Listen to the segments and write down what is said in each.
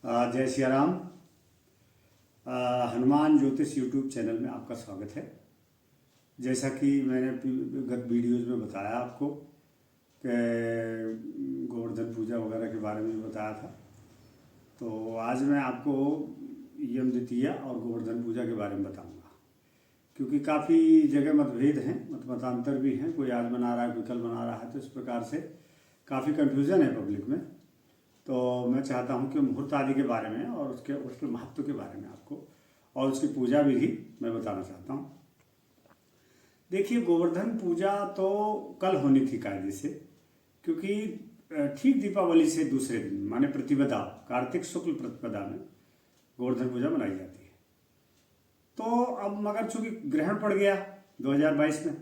जय सिया राम। हनुमान ज्योतिष YouTube channel में आपका स्वागत है। जैसा कि मैंने गत वीडियोज़ में बताया आपको कि गोवर्धन पूजा वगैरह के बारे में बताया था, तो आज मैं आपको यम द्वितीया और गोवर्धन पूजा के बारे में बताऊंगा, क्योंकि काफ़ी जगह मतभेद हैं, मतांतर भी हैं। कोई आज मना रहा है, कोई कल मना रहा है, तो इस प्रकार से काफ़ी कन्फ्यूज़न है पब्लिक में। तो मैं चाहता हूं कि मुहूर्त आदि के बारे में और उसके महत्व के बारे में आपको और उसकी पूजा विधि मैं बताना चाहता हूं। देखिए, गोवर्धन पूजा तो कल होनी थी कायदे से, क्योंकि ठीक दीपावली से दूसरे दिन माने प्रतिपदा, कार्तिक शुक्ल प्रतिपदा में गोवर्धन पूजा मनाई जाती है। तो अब मगर चूंकि ग्रहण पड़ गया 2022 में,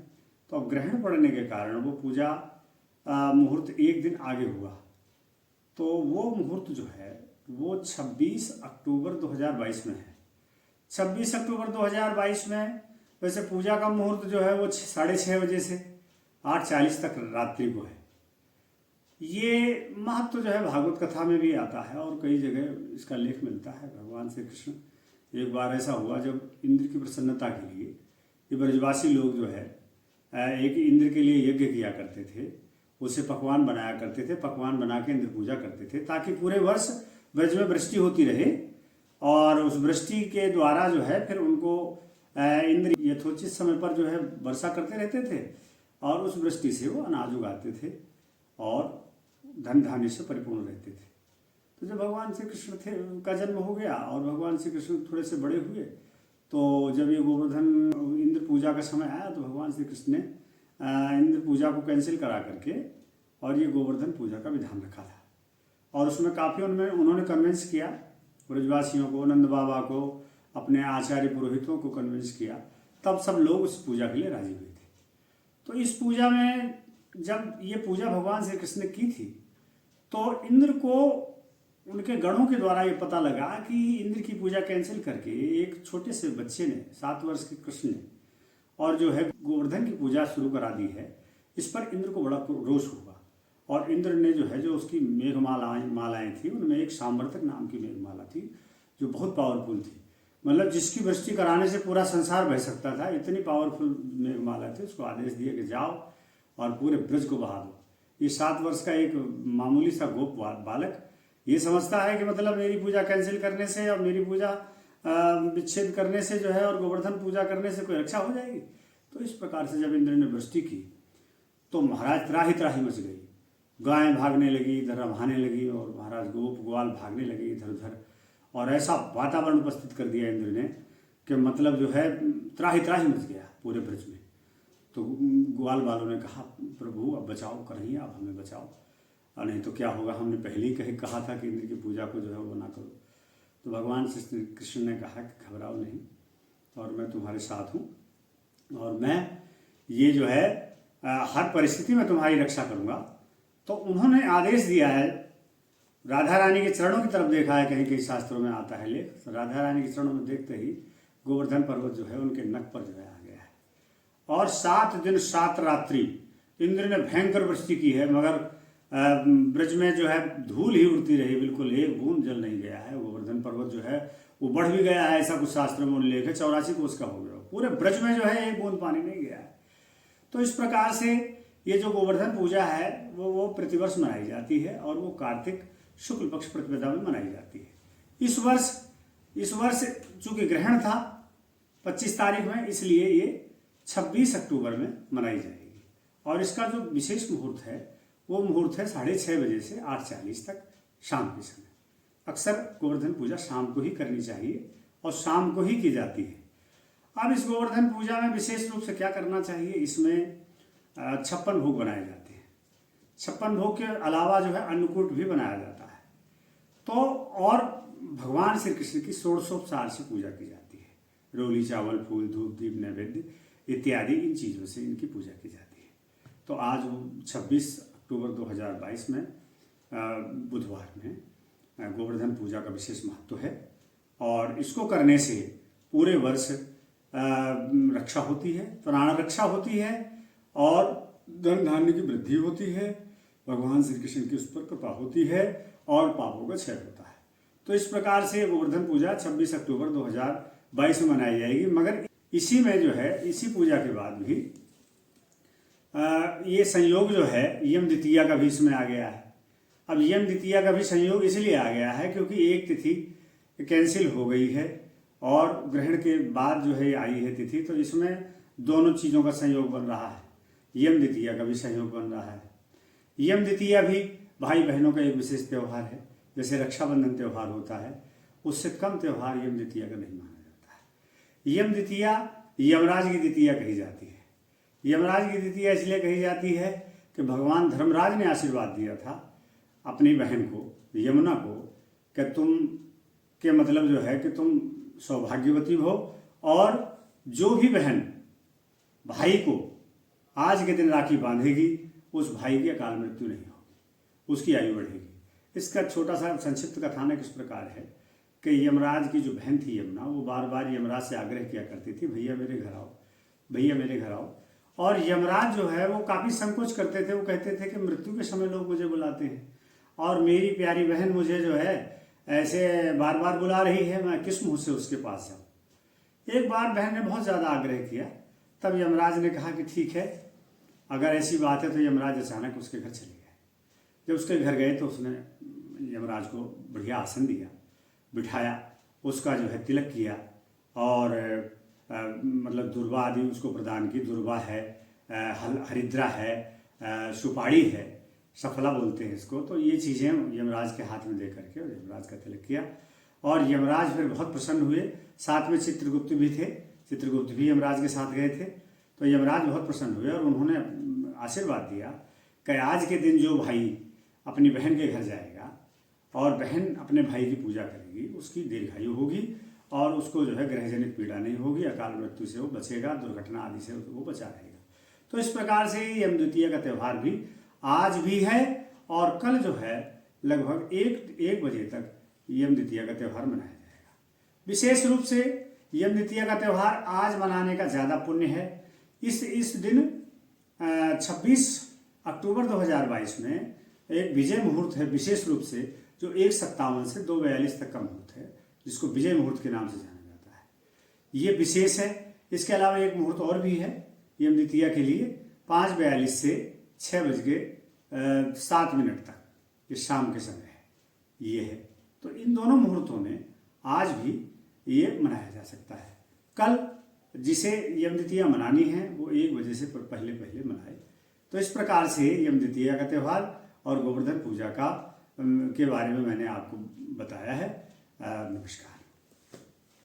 तो अब ग्रहण पड़ने के कारण वो पूजा मुहूर्त एक दिन आगे हुआ। तो वो मुहूर्त जो है वो 26 अक्टूबर 2022 में है। 26 अक्टूबर 2022 में वैसे पूजा का मुहूर्त जो है वो 6:30 बजे से 8:40 तक रात्रि को है। ये महत्व जो है भागवत कथा में भी आता है और कई जगह इसका लेख मिलता है। भगवान श्री कृष्ण, एक बार ऐसा हुआ जब इंद्र की प्रसन्नता के लिए ये ब्रजवासी लोग जो है एक इंद्र के लिए यज्ञ किया करते थे, उसे पकवान बनाया करते थे, पकवान बना के इंद्र पूजा करते थे ताकि पूरे वर्ष ब्रज में वृष्टि होती रहे, और उस वृष्टि के द्वारा जो है फिर उनको इंद्र यथोचित समय पर जो है वर्षा करते रहते थे और उस वृष्टि से वो अनाज उगाते थे और धन धान्य से परिपूर्ण रहते थे। तो जब भगवान श्री कृष्ण थे का जन्म हो गया और भगवान श्री कृष्ण थोड़े से बड़े हुए, तो जब ये गोवर्धन इंद्र पूजा का समय आया तो भगवान श्री कृष्ण ने इंद्र पूजा को कैंसिल करा करके और ये गोवर्धन पूजा का विधान रखा था। और उसमें काफ़ी उन्होंने कन्विंस किया ब्रजवासियों को, नंद बाबा को, अपने आचार्य पुरोहितों को कन्विंस किया, तब सब लोग उस पूजा के लिए राजी हुए थे। तो इस पूजा में जब ये पूजा भगवान श्री कृष्ण ने की थी, तो इंद्र को उनके गणों के द्वारा ये पता लगा कि इंद्र की पूजा कैंसिल करके एक छोटे से बच्चे ने, 7 वर्ष के कृष्ण ने, और जो है गोवर्धन की पूजा शुरू करा दी है। इस पर इंद्र को बड़ा रोष हुआ और इंद्र ने जो है, जो उसकी मालाएं थी, उनमें एक सांवर्तक नाम की मेघमाला थी जो बहुत पावरफुल थी। मतलब जिसकी वृष्टि कराने से पूरा संसार बह सकता था, इतनी पावरफुल मेघमाला थी। उसको आदेश दिया कि जाओ और पूरे ब्रज को बहा दो। ये 7 वर्ष का एक मामूली सा गोप बालक ये समझता है कि मतलब मेरी पूजा कैंसिल करने से और मेरी पूजा विच्छेद करने से जो है और गोवर्धन पूजा करने से कोई रक्षा हो जाएगी। तो इस प्रकार से जब इंद्र ने वृष्टि की तो महाराज त्राही त्राही मच गई। गायें भागने लगी, इधर रभाने लगी, और महाराज गोप ग्वाल भागने लगे इधर उधर, और ऐसा वातावरण उपस्थित कर दिया इंद्र ने कि मतलब जो है त्राही त्राही मच गया पूरे ब्रज में। तो ग्वाल वालों ने कहा, प्रभु अब बचाओ, करिए आप हमें बचाओ, और नहीं तो क्या होगा, हमने पहले ही कहा था कि इंद्र की पूजा को जो है वो ना करो। तो भगवान श्री कृष्ण ने कहा कि घबराओ नहीं, और मैं तुम्हारे साथ हूँ, और मैं ये जो है हर परिस्थिति में तुम्हारी रक्षा करूँगा। तो उन्होंने आदेश दिया है, राधा रानी के चरणों की तरफ देखा है, कहीं कहीं शास्त्रों में आता है लेख, तो राधा रानी के चरणों में देखते ही गोवर्धन पर्वत जो है उनके नक पर जो है आ गया है। और 7 दिन 7 रात्रि इंद्र ने भयंकर वृष्टि की है, मगर ब्रज में जो है धूल ही उड़ती रही, बिल्कुल एक बूंद जल नहीं गया है। गोवर्धन पर्वत जो है वो बढ़ भी गया है, ऐसा कुछ शास्त्रों में उल्लेख है, 84 कोस का हो गया। पूरे ब्रज में जो है एक बूंद पानी नहीं गया है। तो इस प्रकार से ये जो गोवर्धन पूजा है वो प्रतिवर्ष मनाई जाती है, और वो कार्तिक शुक्ल पक्ष प्रतिपदा में मनाई जाती है। इस वर्ष चूंकि ग्रहण था 25 तारीख में, इसलिए ये 26 अक्टूबर में मनाई जाएगी। और इसका जो विशेष मुहूर्त है वो मुहूर्त है 6:30 बजे से 8:40 तक शाम के समय। अक्सर गोवर्धन पूजा शाम को ही करनी चाहिए और शाम को ही की जाती है। अब इस गोवर्धन पूजा में विशेष रूप से क्या करना चाहिए, इसमें 56 भोग बनाए जाते हैं। 56 भोग के अलावा जो है अन्नकूट भी बनाया जाता है। तो और भगवान श्री कृष्ण की षोडशोपचार से पूजा की जाती है। रोली, चावल, फूल, धूप, दीप, नैवेद्य इत्यादि इन चीज़ों से इनकी पूजा की जाती है। तो आज 26 अक्टूबर 2022 में बुधवार में गोवर्धन पूजा का विशेष महत्व है, और इसको करने से पूरे वर्ष रक्षा होती है, प्राण रक्षा होती है, और धन धान्य की वृद्धि होती है, भगवान श्री कृष्ण की उस पर कृपा होती है, और पापों का क्षय होता है। तो इस प्रकार से गोवर्धन पूजा 26 अक्टूबर 2022 में मनाई जाएगी। मगर इसी में जो है, इसी पूजा के बाद भी ये संयोग जो है यम द्वितीया का भी इसमें आ गया है। अब यम द्वितीया का भी संयोग इसलिए आ गया है क्योंकि एक तिथि कैंसिल हो गई है और ग्रहण के बाद जो है आई है तिथि, तो इसमें दोनों चीज़ों का संयोग बन रहा है। यम द्वितीया का भी संयोग बन रहा है। यम द्वितीया भी भाई बहनों का एक विशेष त्यौहार है। जैसे रक्षाबंधन त्यौहार होता है, उससे कम त्यौहार यम द्वितीया का नहीं माना जाता है। यम द्वितीया यमराज की द्वितीया कही जाती है। यमराज की द्वितीया इसलिए कही जाती है कि भगवान धर्मराज ने आशीर्वाद दिया था अपनी बहन को, यमुना को, कि तुम के मतलब जो है कि तुम सौभाग्यवती हो और जो भी बहन भाई को आज के दिन राखी बांधेगी उस भाई की अकाल मृत्यु नहीं होगी, उसकी आयु बढ़ेगी। इसका छोटा सा संक्षिप्त कथानक इस प्रकार है कि यमराज की जो बहन थी यमुना, वो बार बार यमराज से आग्रह किया करती थी, भैया मेरे घर आओ, भैया मेरे घर आओ। और यमराज जो है वो काफ़ी संकोच करते थे। वो कहते थे कि मृत्यु के समय लोग मुझे बुलाते हैं और मेरी प्यारी बहन मुझे जो है ऐसे बार बार बुला रही है, मैं किस मुँह से उसके पास जाऊँ। एक बार बहन ने बहुत ज़्यादा आग्रह किया, तब यमराज ने कहा कि ठीक है, अगर ऐसी बात है तो यमराज अचानक उसके घर चले गए। जब उसके घर गए तो उसने यमराज को बढ़िया आसन दिया, बिठाया, उसका जो है तिलक किया और मतलब दुर्वा आदि उसको प्रदान की। दुर्वा है, हरिद्रा है, सुपारी है, सफला बोलते हैं इसको। तो ये चीज़ें यमराज के हाथ में दे करके और यमराज का तिलक किया और यमराज फिर बहुत प्रसन्न हुए। साथ में चित्रगुप्त भी थे, चित्रगुप्त भी यमराज के साथ गए थे। तो यमराज बहुत प्रसन्न हुए और उन्होंने आशीर्वाद दिया कि आज के दिन जो भाई अपनी बहन के घर जाएगा और बहन अपने भाई की पूजा करेगी, उसकी दीर्घायु होगी और उसको जो है ग्रहजनित पीड़ा नहीं होगी, अकाल मृत्यु से वो बचेगा, दुर्घटना आदि से वो बचा रहेगा। तो इस प्रकार से यम द्वितीया का त्यौहार भी आज भी है और कल जो है लगभग एक बजे तक यम द्वितीया का त्यौहार मनाया जाएगा। विशेष रूप से यम द्वितीया का त्यौहार आज मनाने का ज़्यादा पुण्य है। इस दिन 26 अक्टूबर 2022 में एक विजय मुहूर्त है, विशेष रूप से जो 1:57 से 2:42 तक का मुहूर्त है, जिसको विजय मुहूर्त के नाम से जाना जाता है। ये विशेष है। इसके अलावा एक मुहूर्त और भी है यम द्वितीया के लिए, 5:42 से 6:07 तक, ये शाम के समय है, ये है। तो इन दोनों मुहूर्तों में आज भी ये मनाया जा सकता है। कल जिसे यम द्वितीया मनानी है वो 1 बजे से पहले मनाए। तो इस प्रकार से यम द्वितीया का त्यौहार और गोवर्धन पूजा के बारे में मैंने आपको बताया है। नमस्कार।